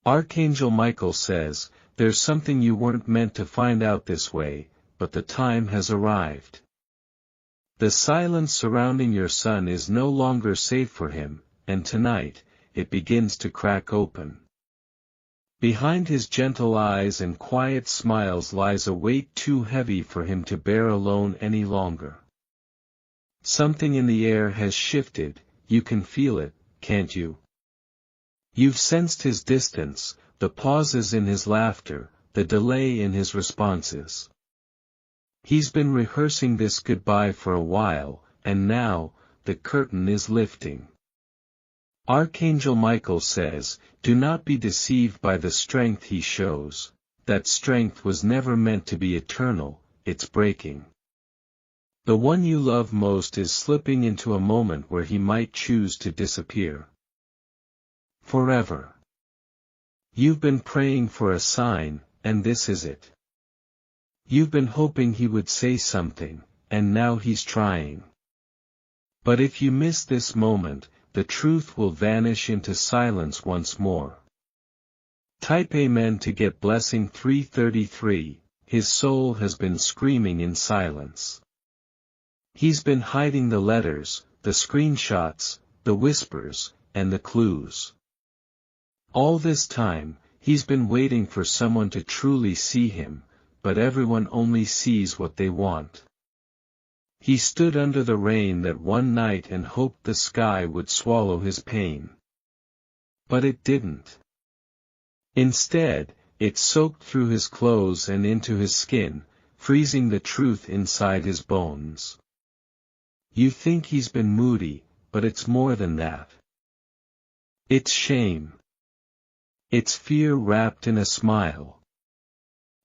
Archangel Michael says, there's something you weren't meant to find out this way, but the time has arrived. The silence surrounding your son is no longer safe for him, and tonight, it begins to crack open. Behind his gentle eyes and quiet smiles lies a weight too heavy for him to bear alone any longer. Something in the air has shifted, you can feel it, can't you? You've sensed his distance, the pauses in his laughter, the delay in his responses. He's been rehearsing this goodbye for a while, and now, the curtain is lifting. Archangel Michael says, do not be deceived by the strength he shows. That strength was never meant to be eternal, it's breaking. The one you love most is slipping into a moment where he might choose to disappear. Forever. You've been praying for a sign, and this is it. You've been hoping he would say something, and now he's trying. But if you miss this moment, the truth will vanish into silence once more. Type Amen to get blessing 333, his soul has been screaming in silence. He's been hiding the letters, the screenshots, the whispers, and the clues. All this time, he's been waiting for someone to truly see him, but everyone only sees what they want. He stood under the rain that one night and hoped the sky would swallow his pain. But it didn't. Instead, it soaked through his clothes and into his skin, freezing the truth inside his bones. You think he's been moody, but it's more than that. It's shame. It's fear wrapped in a smile.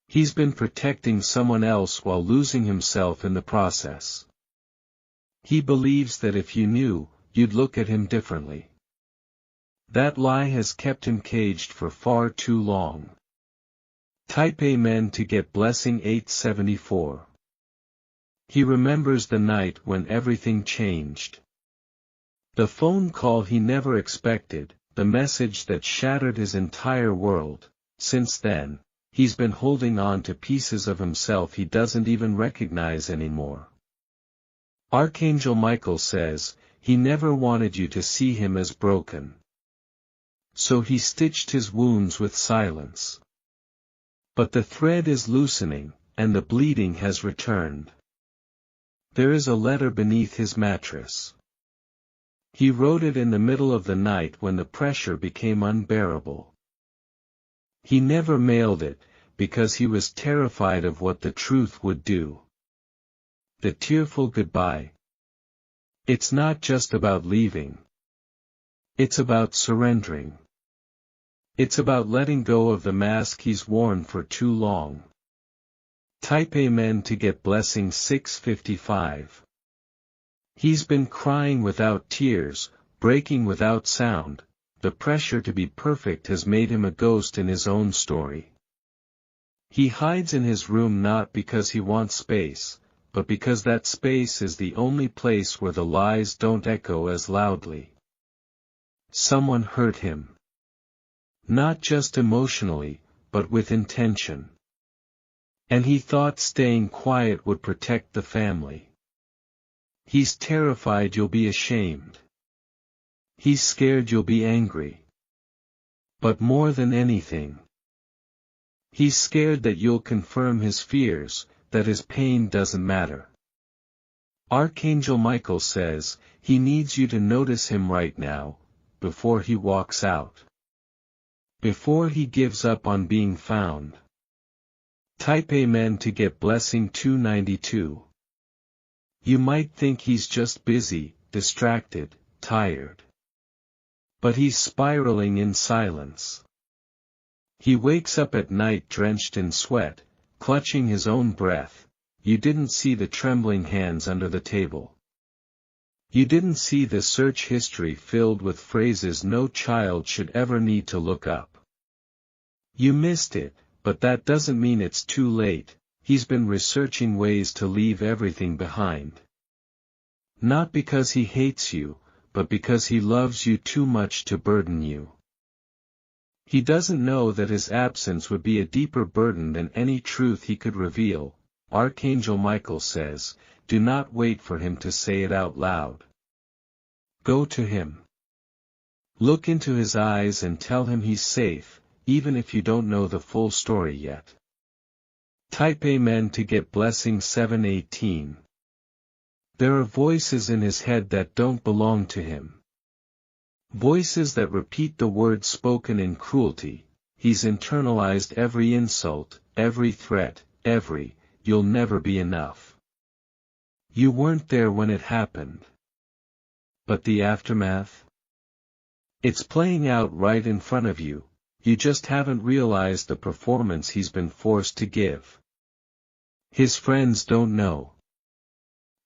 He's been protecting someone else while losing himself in the process. He believes that if you knew, you'd look at him differently. That lie has kept him caged for far too long. Type Amen to get blessing 874. He remembers the night when everything changed. The phone call he never expected, the message that shattered his entire world. Since then, he's been holding on to pieces of himself he doesn't even recognize anymore. Archangel Michael says, he never wanted you to see him as broken. So he stitched his wounds with silence. But the thread is loosening, and the bleeding has returned. There is a letter beneath his mattress. He wrote it in the middle of the night when the pressure became unbearable. He never mailed it, because he was terrified of what the truth would do. The Tearful Goodbye. It's not just about leaving. It's about surrendering. It's about letting go of the mask he's worn for too long. Type Amen to get blessing 655. He's been crying without tears, breaking without sound. The pressure to be perfect has made him a ghost in his own story. He hides in his room not because he wants space, but because that space is the only place where the lies don't echo as loudly. Someone hurt him. Not just emotionally, but with intention. And he thought staying quiet would protect the family. He's terrified you'll be ashamed. He's scared you'll be angry. But more than anything, he's scared that you'll confirm his fears, that his pain doesn't matter. Archangel Michael says, he needs you to notice him right now, before he walks out. Before he gives up on being found. Type Amen to get blessing 292. You might think he's just busy, distracted, tired. But he's spiraling in silence. He wakes up at night drenched in sweat, clutching his own breath. You didn't see the trembling hands under the table. You didn't see the search history filled with phrases no child should ever need to look up. You missed it, but that doesn't mean it's too late. He's been researching ways to leave everything behind. Not because he hates you, but because he loves you too much to burden you. He doesn't know that his absence would be a deeper burden than any truth he could reveal. Archangel Michael says, do not wait for him to say it out loud. Go to him. Look into his eyes and tell him he's safe, even if you don't know the full story yet. Type Amen to get blessing 718. There are voices in his head that don't belong to him. Voices that repeat the words spoken in cruelty. He's internalized every insult, every threat, every, you'll never be enough. You weren't there when it happened. But the aftermath? It's playing out right in front of you, you just haven't realized the performance he's been forced to give. His friends don't know.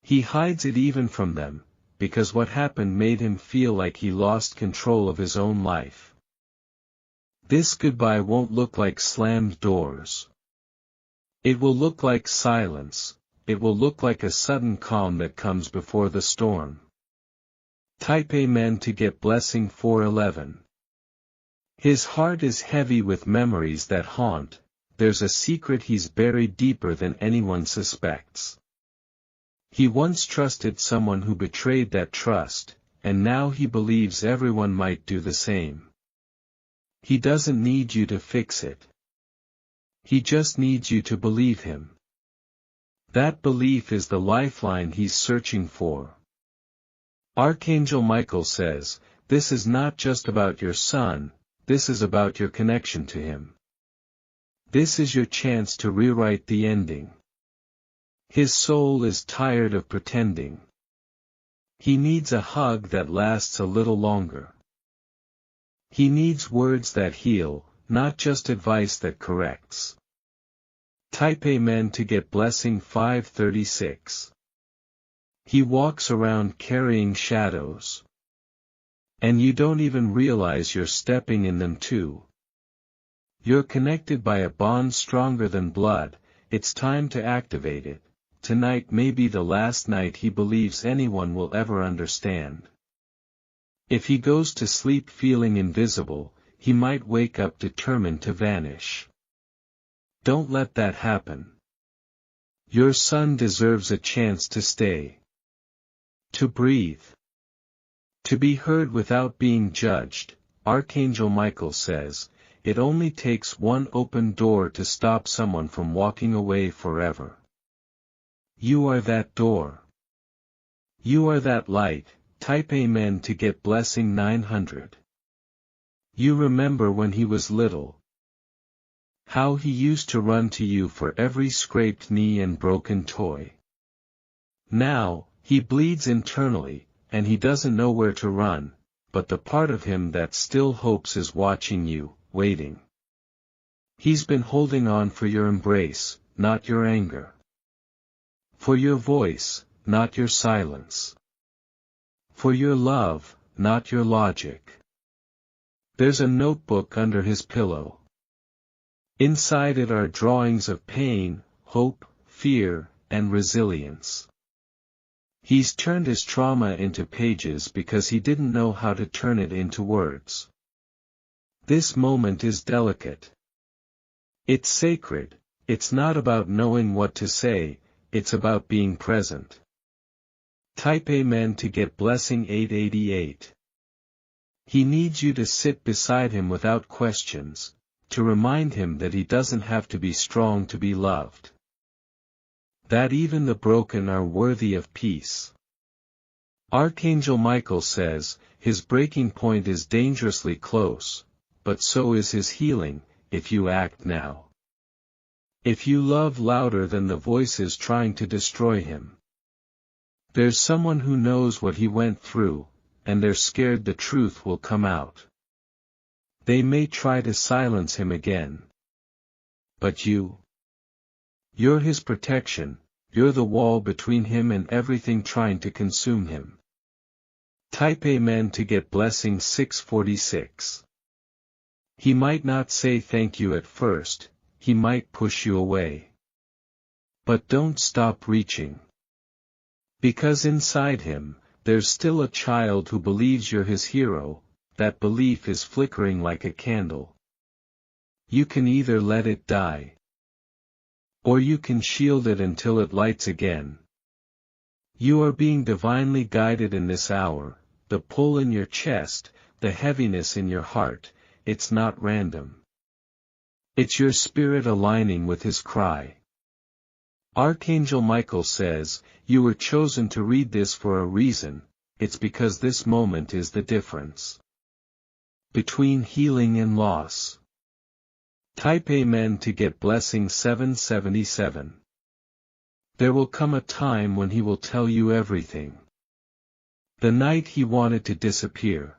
He hides it even from them, because what happened made him feel like he lost control of his own life. This goodbye won't look like slammed doors. It will look like silence, it will look like a sudden calm that comes before the storm. Type Amen to get blessing 411. His heart is heavy with memories that haunt, there's a secret he's buried deeper than anyone suspects. He once trusted someone who betrayed that trust, and now he believes everyone might do the same. He doesn't need you to fix it. He just needs you to believe him. That belief is the lifeline he's searching for. Archangel Michael says, this is not just about your son, this is about your connection to him. This is your chance to rewrite the ending. His soul is tired of pretending. He needs a hug that lasts a little longer. He needs words that heal, not just advice that corrects. Type Amen to get blessing 536. He walks around carrying shadows. And you don't even realize you're stepping in them too. You're connected by a bond stronger than blood, it's time to activate it. Tonight may be the last night he believes anyone will ever understand. If he goes to sleep feeling invisible, he might wake up determined to vanish. Don't let that happen. Your son deserves a chance to stay. To breathe. To be heard without being judged. Archangel Michael says, it only takes one open door to stop someone from walking away forever. You are that door. You are that light. Type Amen to get blessing 900. You remember when he was little. How he used to run to you for every scraped knee and broken toy. Now, he bleeds internally, and he doesn't know where to run, but the part of him that still hopes is watching you, waiting. He's been holding on for your embrace, not your anger. For your voice, not your silence. For your love, not your logic. There's a notebook under his pillow. Inside it are drawings of pain, hope, fear, and resilience. He's turned his trauma into pages because he didn't know how to turn it into words. This moment is delicate. It's sacred, it's not about knowing what to say, it's about being present. Type Amen to get blessing 888. He needs you to sit beside him without questions, to remind him that he doesn't have to be strong to be loved. That even the broken are worthy of peace. Archangel Michael says, his breaking point is dangerously close, but so is his healing, if you act now. If you love louder than the voices trying to destroy him. There's someone who knows what he went through, and they're scared the truth will come out. They may try to silence him again. But you're his protection, you're the wall between him and everything trying to consume him. Type Amen to get blessing 646. He might not say thank you at first, he might push you away. But don't stop reaching. Because inside him, there's still a child who believes you're his hero, that belief is flickering like a candle. You can either let it die, or you can shield it until it lights again. You are being divinely guided in this hour, the pull in your chest, the heaviness in your heart, it's not random. It's your spirit aligning with his cry. Archangel Michael says, you were chosen to read this for a reason, it's because this moment is the difference between healing and loss. Type Amen to get blessing 777. There will come a time when he will tell you everything. The night he wanted to disappear.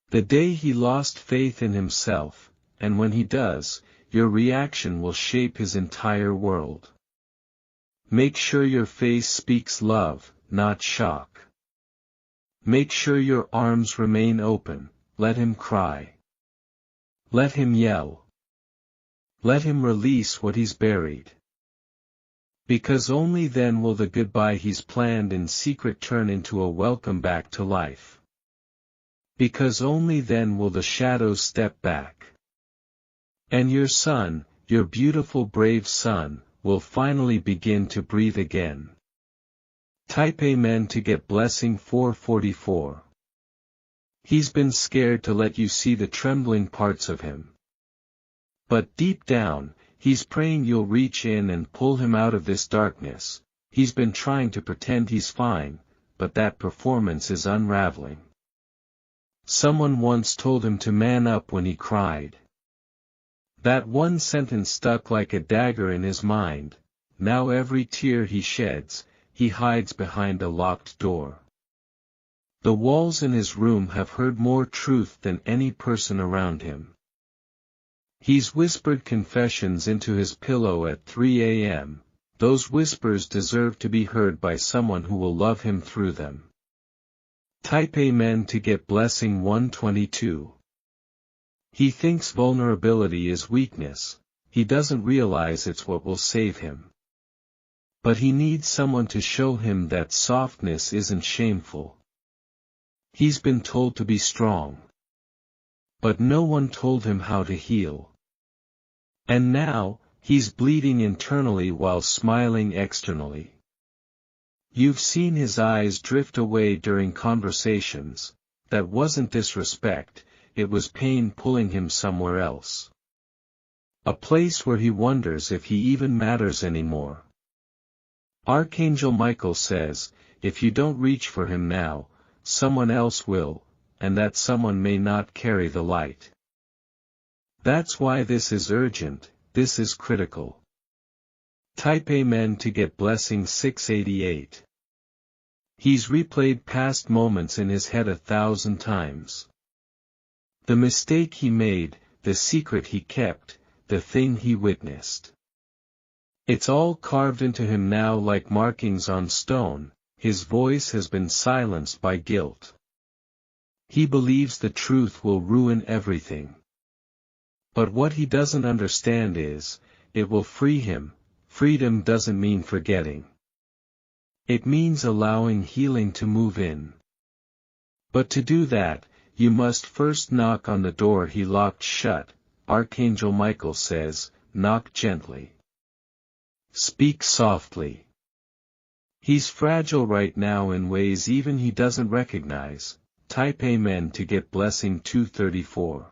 The day he lost faith in himself, and when he does, your reaction will shape his entire world. Make sure your face speaks love, not shock. Make sure your arms remain open, let him cry. Let him yell. Let him release what he's buried. Because only then will the goodbye he's planned in secret turn into a welcome back to life. Because only then will the shadows step back. And your son, your beautiful brave son, will finally begin to breathe again. Type Amen to get blessing 444. He's been scared to let you see the trembling parts of him. But deep down, he's praying you'll reach in and pull him out of this darkness. He's been trying to pretend he's fine, but that performance is unraveling. Someone once told him to man up when he cried. That one sentence stuck like a dagger in his mind. Now every tear he sheds, he hides behind a locked door. The walls in his room have heard more truth than any person around him. He's whispered confessions into his pillow at 3 a.m., those whispers deserve to be heard by someone who will love him through them. Type Amen to get blessing 122. He thinks vulnerability is weakness, he doesn't realize it's what will save him. But he needs someone to show him that softness isn't shameful. He's been told to be strong. But no one told him how to heal. And now, he's bleeding internally while smiling externally. You've seen his eyes drift away during conversations. That wasn't disrespect, it was pain pulling him somewhere else. A place where he wonders if he even matters anymore. Archangel Michael says, if you don't reach for him now, someone else will, and that someone may not carry the light. That's why this is urgent, this is critical. Type Amen to get blessing 688. He's replayed past moments in his head 1,000 times. The mistake he made, the secret he kept, the thing he witnessed. It's all carved into him now like markings on stone, his voice has been silenced by guilt. He believes the truth will ruin everything. But what he doesn't understand is, it will free him. Freedom doesn't mean forgetting. It means allowing healing to move in. But to do that, you must first knock on the door he locked shut. Archangel Michael says, knock gently. Speak softly. He's fragile right now in ways even he doesn't recognize. Type Amen to get blessing 234.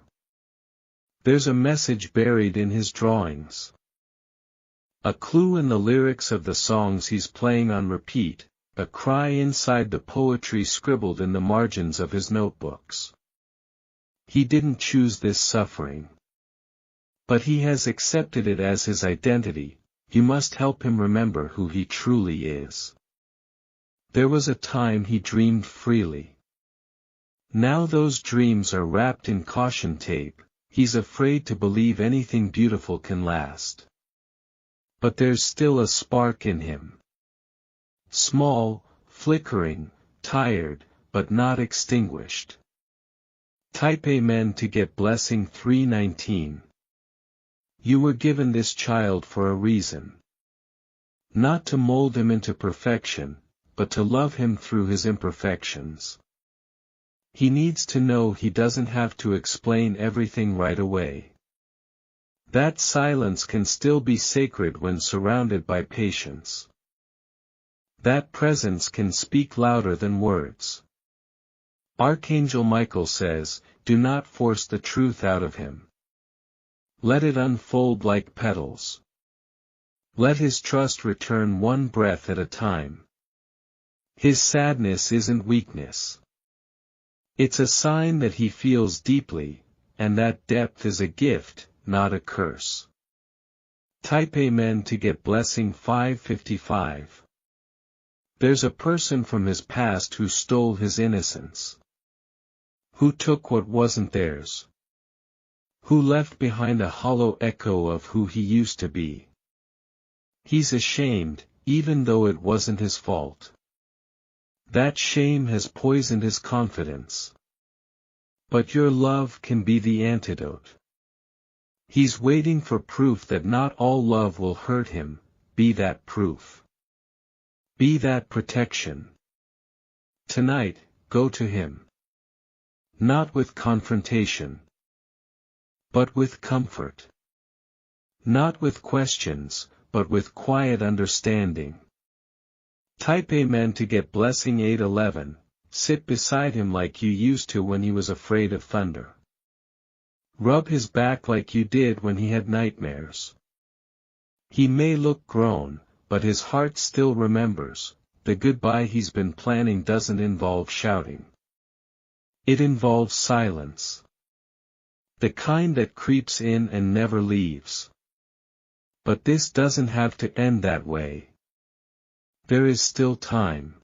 There's a message buried in his drawings. A clue in the lyrics of the songs he's playing on repeat, a cry inside the poetry scribbled in the margins of his notebooks. He didn't choose this suffering. But he has accepted it as his identity. You must help him remember who he truly is. There was a time he dreamed freely. Now those dreams are wrapped in caution tape. He's afraid to believe anything beautiful can last. But there's still a spark in him. Small, flickering, tired, but not extinguished. Type Amen to get blessing 319. You were given this child for a reason. Not to mold him into perfection, but to love him through his imperfections. He needs to know he doesn't have to explain everything right away. That silence can still be sacred when surrounded by patience. That presence can speak louder than words. Archangel Michael says, do not force the truth out of him. Let it unfold like petals. Let his trust return one breath at a time. His sadness isn't weakness. It's a sign that he feels deeply, and that depth is a gift, not a curse. Type Amen to get blessing 555. There's a person from his past who stole his innocence. Who took what wasn't theirs. Who left behind a hollow echo of who he used to be. He's ashamed, even though it wasn't his fault. That shame has poisoned his confidence. But your love can be the antidote. He's waiting for proof that not all love will hurt him. Be that proof. Be that protection. Tonight, go to him. Not with confrontation. But with comfort. Not with questions, but with quiet understanding. Type Amen to get blessing 811. Sit beside him like you used to when he was afraid of thunder. Rub his back like you did when he had nightmares. He may look grown, but his heart still remembers. The goodbye he's been planning doesn't involve shouting. It involves silence. The kind that creeps in and never leaves. But this doesn't have to end that way. There is still time.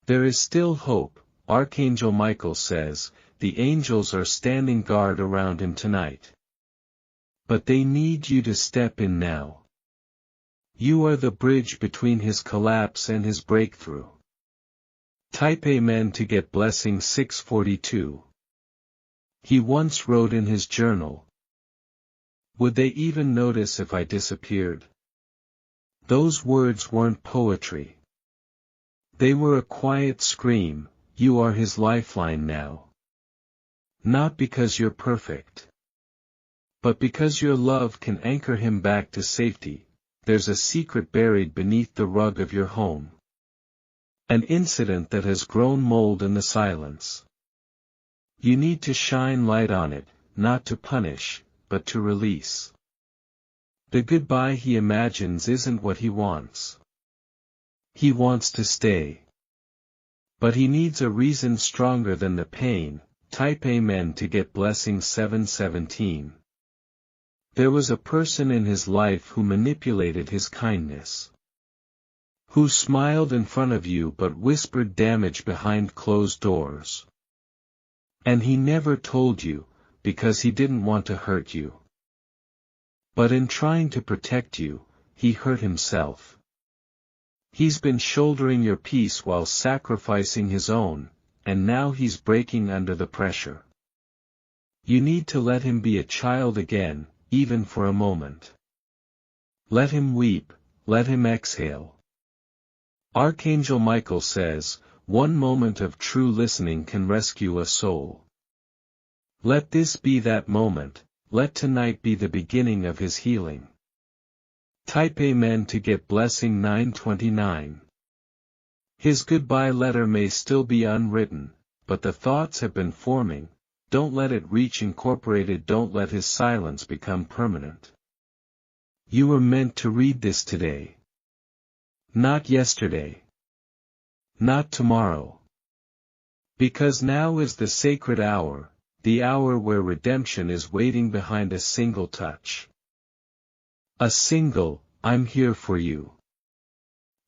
There is still hope. Archangel Michael says, the angels are standing guard around him tonight. But they need you to step in now. You are the bridge between his collapse and his breakthrough. Type Amen to get blessing 642. He once wrote in his journal, would they even notice if I disappeared? Those words weren't poetry. They were a quiet scream, you are his lifeline now. Not because you're perfect. But because your love can anchor him back to safety. There's a secret buried beneath the rug of your home. An incident that has grown mold in the silence. You need to shine light on it, not to punish, but to release. The goodbye he imagines isn't what he wants. He wants to stay. But he needs a reason stronger than the pain. Type Amen to get blessing 717. There was a person in his life who manipulated his kindness. Who smiled in front of you but whispered damage behind closed doors. And he never told you, because he didn't want to hurt you. But in trying to protect you, he hurt himself. He's been shouldering your peace while sacrificing his own, and now he's breaking under the pressure. You need to let him be a child again, even for a moment. Let him weep, let him exhale. Archangel Michael says, one moment of true listening can rescue a soul. Let this be that moment, let tonight be the beginning of his healing. Type Amen to get blessing 929. His goodbye letter may still be unwritten, but the thoughts have been forming. Don't let it reach incorporated. Don't let his silence become permanent. You were meant to read this today. Not yesterday. Not tomorrow. Because now is the sacred hour, the hour where redemption is waiting behind a single touch. A single, I'm here for you.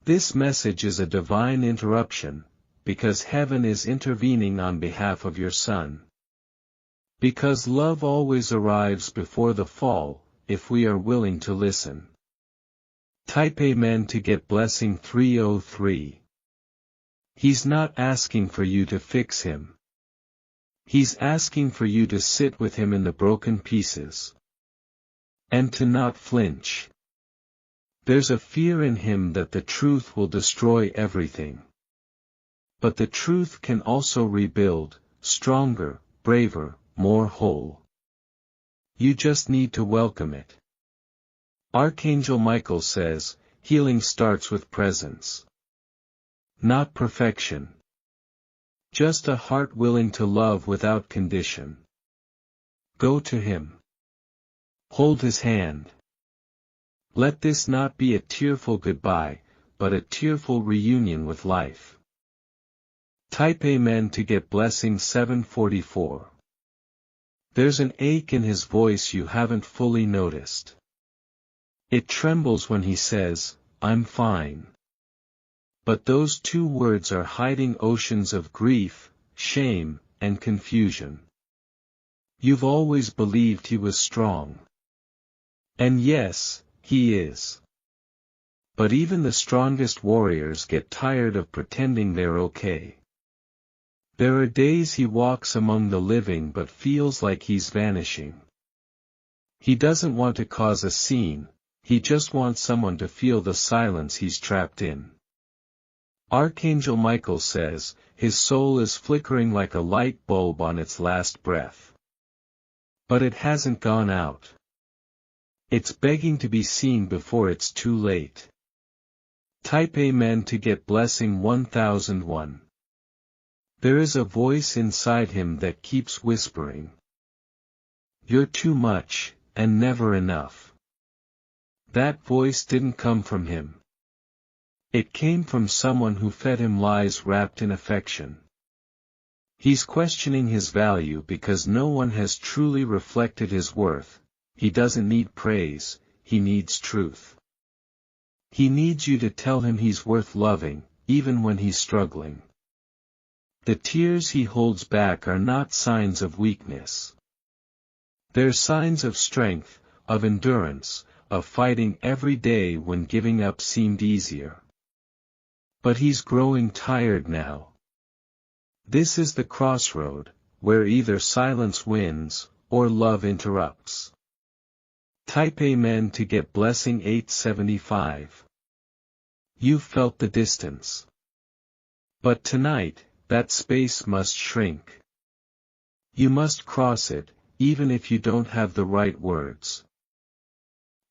This message is a divine interruption, because heaven is intervening on behalf of your son. Because love always arrives before the fall, if we are willing to listen. Type Amen to get blessing 303. He's not asking for you to fix him. He's asking for you to sit with him in the broken pieces. And to not flinch. There's a fear in him that the truth will destroy everything. But the truth can also rebuild, stronger, braver, more whole. You just need to welcome it. Archangel Michael says, healing starts with presence. Not perfection. Just a heart willing to love without condition. Go to him. Hold his hand. Let this not be a tearful goodbye, but a tearful reunion with life. Type Amen to get blessing 744. There's an ache in his voice you haven't fully noticed. It trembles when he says, I'm fine. But those two words are hiding oceans of grief, shame, and confusion. You've always believed he was strong. And yes, he is. But even the strongest warriors get tired of pretending they're okay. There are days he walks among the living but feels like he's vanishing. He doesn't want to cause a scene, he just wants someone to feel the silence he's trapped in. Archangel Michael says, his soul is flickering like a light bulb on its last breath. But it hasn't gone out. It's begging to be seen before it's too late. Type Amen to get blessing 1001. There is a voice inside him that keeps whispering. You're too much, and never enough. That voice didn't come from him. It came from someone who fed him lies wrapped in affection. He's questioning his value because no one has truly reflected his worth. He doesn't need praise, he needs truth. He needs you to tell him he's worth loving, even when he's struggling. The tears he holds back are not signs of weakness. They're signs of strength, of endurance, of fighting every day when giving up seemed easier. But he's growing tired now. This is the crossroad, where either silence wins, or love interrupts. Type Amen to get blessing 875. You've felt the distance. But tonight, that space must shrink. You must cross it, even if you don't have the right words.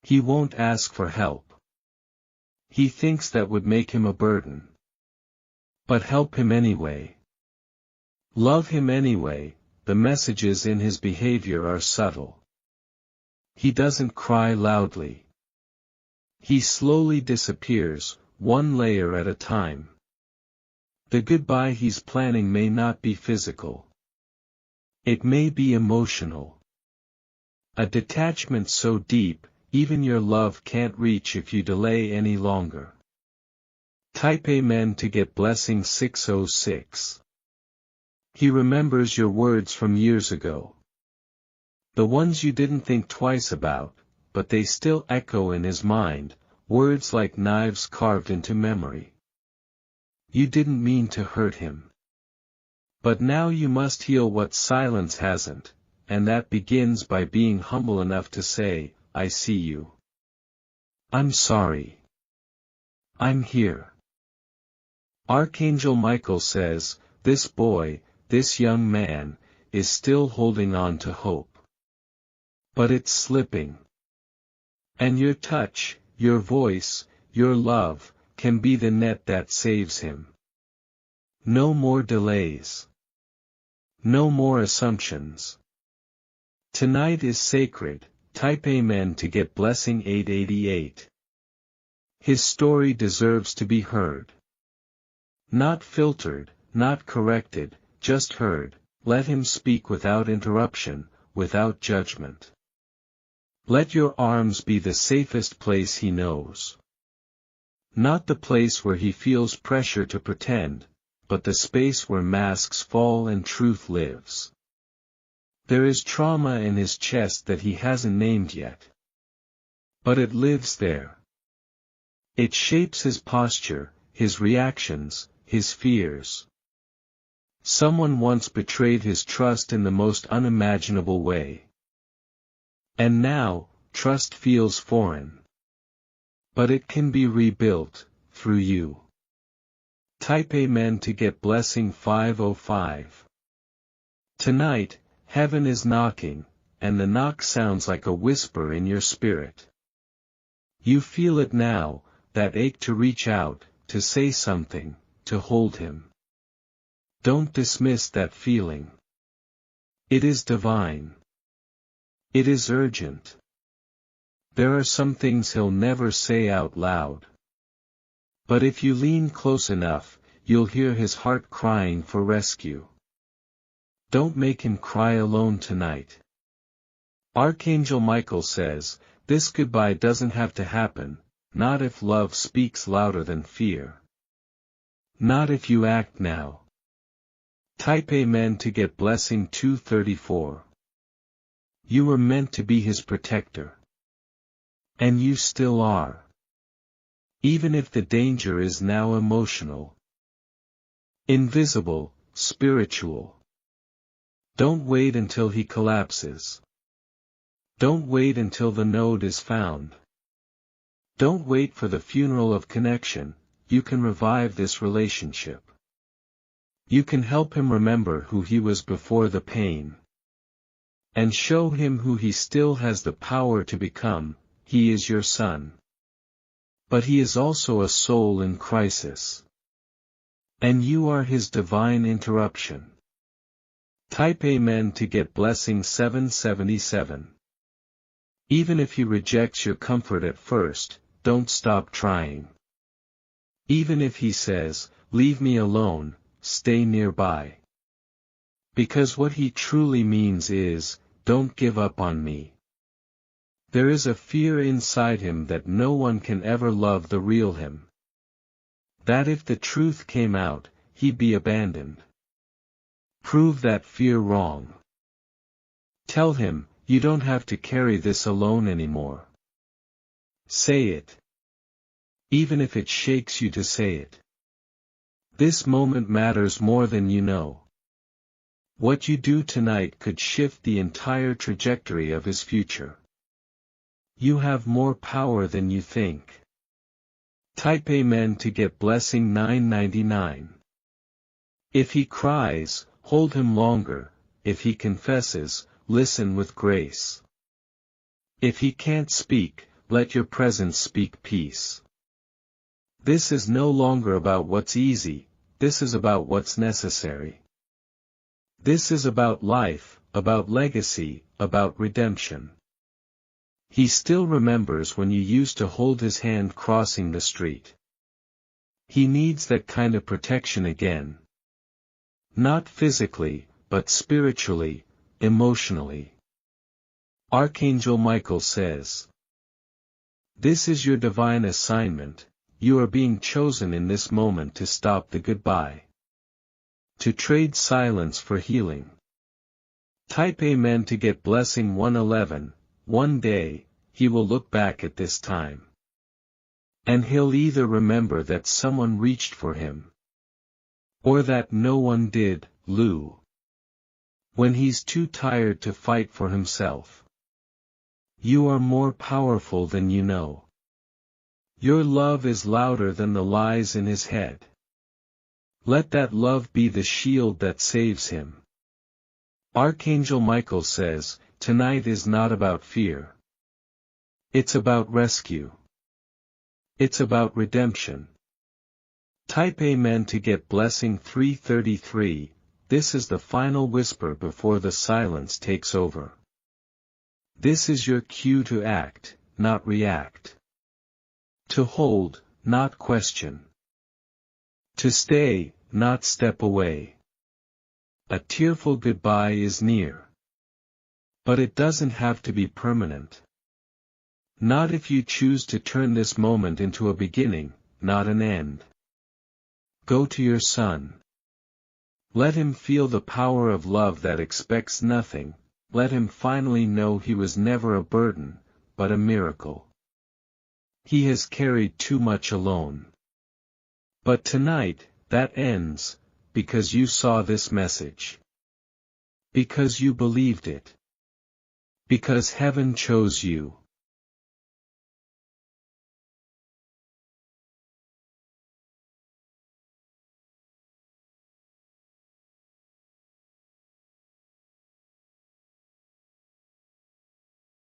He won't ask for help. He thinks that would make him a burden. But help him anyway. Love him anyway. The messages in his behavior are subtle. He doesn't cry loudly. He slowly disappears, one layer at a time. The goodbye he's planning may not be physical. It may be emotional. A detachment so deep, even your love can't reach if you delay any longer. Type Amen to get blessing 606. He remembers your words from years ago. The ones you didn't think twice about, but they still echo in his mind, words like knives carved into memory. You didn't mean to hurt him. But now you must heal what silence hasn't, and that begins by being humble enough to say, I see you. I'm sorry. I'm here. Archangel Michael says, this boy, this young man, is still holding on to hope. But it's slipping. And your touch, your voice, your love, can be the net that saves him. No more delays. No more assumptions. Tonight is sacred. Type Amen to get blessing 888. His story deserves to be heard. Not filtered, not corrected, just heard. Let him speak without interruption, without judgment. Let your arms be the safest place he knows. Not the place where he feels pressure to pretend, but the space where masks fall and truth lives. There is trauma in his chest that he hasn't named yet. But it lives there. It shapes his posture, his reactions, his fears. Someone once betrayed his trust in the most unimaginable way. And now, trust feels foreign. But it can be rebuilt, through you. Type Amen to get blessing 505. Tonight, heaven is knocking, and the knock sounds like a whisper in your spirit. You feel it now, that ache to reach out, to say something, to hold him. Don't dismiss that feeling. It is divine. It is urgent. There are some things he'll never say out loud. But if you lean close enough, you'll hear his heart crying for rescue. Don't make him cry alone tonight. Archangel Michael says, this goodbye doesn't have to happen, not if love speaks louder than fear. Not if you act now. Type Amen to get blessing 234. You were meant to be his protector. And you still are. Even if the danger is now emotional. Invisible, spiritual. Don't wait until he collapses. Don't wait until the node is found. Don't wait for the funeral of connection, you can revive this relationship. You can help him remember who he was before the pain. And show him who he still has the power to become. He is your son. But he is also a soul in crisis. And you are his divine interruption. Type Amen to get blessing 777. Even if he rejects your comfort at first, don't stop trying. Even if he says, leave me alone, stay nearby. Because what he truly means is, don't give up on me. There is a fear inside him that no one can ever love the real him. That if the truth came out, he'd be abandoned. Prove that fear wrong. Tell him, you don't have to carry this alone anymore. Say it. Even if it shakes you to say it. This moment matters more than you know. What you do tonight could shift the entire trajectory of his future. You have more power than you think. Type Amen to get blessing 999. If he cries, hold him longer. If he confesses, listen with grace. If he can't speak, let your presence speak peace. This is no longer about what's easy, this is about what's necessary. This is about life, about legacy, about redemption. He still remembers when you used to hold his hand crossing the street. He needs that kind of protection again. Not physically, but spiritually, emotionally. Archangel Michael says, this is your divine assignment, you are being chosen in this moment to stop the goodbye. To trade silence for healing. Type Amen to get blessing 111, one day, he will look back at this time. And he'll either remember that someone reached for him. Or that no one did, Lou. When he's too tired to fight for himself. You are more powerful than you know. Your love is louder than the lies in his head. Let that love be the shield that saves him. Archangel Michael says, tonight is not about fear. It's about rescue. It's about redemption. Type Amen to get blessing 333, this is the final whisper before the silence takes over. This is your cue to act, not react. To hold, not question. To stay, not step away. A tearful goodbye is near. But it doesn't have to be permanent. Not if you choose to turn this moment into a beginning, not an end. Go to your son. Let him feel the power of love that expects nothing, let him finally know he was never a burden, but a miracle. He has carried too much alone. But tonight, that ends, because you saw this message. Because you believed it. Because heaven chose you.